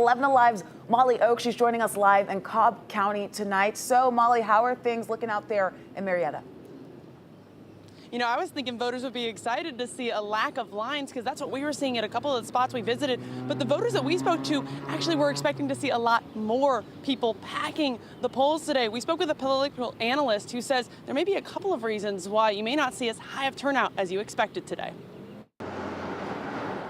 11 Alive's Molly Oak, she's joining us live in Cobb County tonight. So, Molly, how are things looking out there in Marietta? You know, I was thinking voters would be excited to see a lack of lines because that's what we were seeing at a couple of the spots we visited. But the voters that we spoke to actually were expecting to see a lot more people packing the polls today. We spoke with a political analyst who says there may be a couple of reasons why you may not see as high of turnout as you expected today.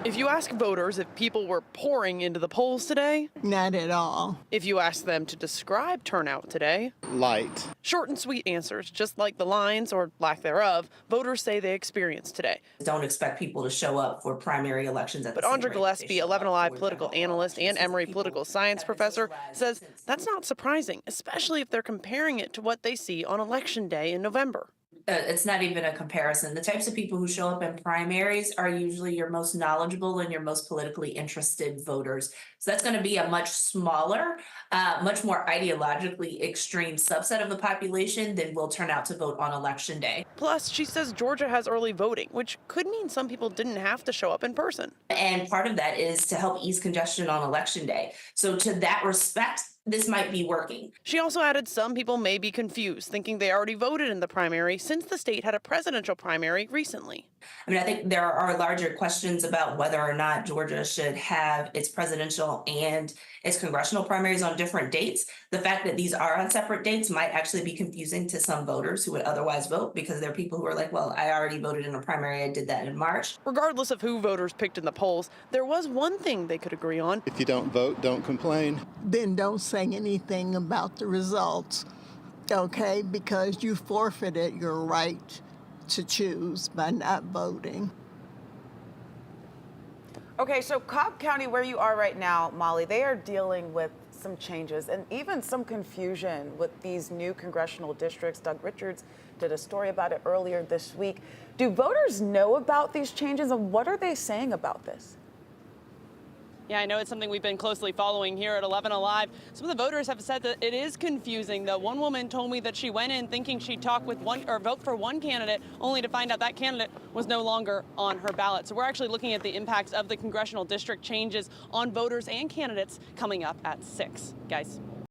If you ask voters if people were pouring into the polls today, not at all. If you ask them to describe turnout today, light. Short and sweet answers, just like the lines or lack thereof, voters say they experienced today. Don't expect people to show up for primary elections at the same But Andra rate Gillespie, they show 11 up Alive for political general analyst and elections. Emory People political science have professor, visualized says since- that's not surprising, especially if they're comparing it to what they see on Election Day in November. It's not even a comparison. The types of people who show up in primaries are usually your most knowledgeable and your most politically interested voters. So that's going to be a much smaller, much more ideologically extreme subset of the population than will turn out to vote on Election Day. Plus, she says Georgia has early voting, which could mean some people didn't have to show up in person. And part of that is to help ease congestion on Election Day. So to that respect, this might be working. She also added some people may be confused, thinking they already voted in the primary since the state had a presidential primary recently. I mean, I think there are larger questions about whether or not Georgia should have its presidential and its congressional primaries on different dates. The fact that these are on separate dates might actually be confusing to some voters who would otherwise vote, because there are people who are like, well, I already voted in a primary. I did that in March. Regardless of who voters picked in the polls, there was one thing they could agree on. If you don't vote, don't complain. Then don't say anything about the results, okay? Because you forfeited your right to choose by not voting. Okay, so Cobb County, where you are right now, Molly, they are dealing with some changes and even some confusion with these new congressional districts. Doug Richards did a story about it earlier this week. Do voters know about these changes, and what are they saying about this? Yeah, I know it's something we've been closely following here at 11 Alive. Some of the voters have said that it is confusing, though. One woman told me that she went in thinking she'd talk with one or vote for one candidate, only to find out that candidate was no longer on her ballot. So we're actually looking at the impacts of the congressional district changes on voters and candidates coming up at 6. Guys.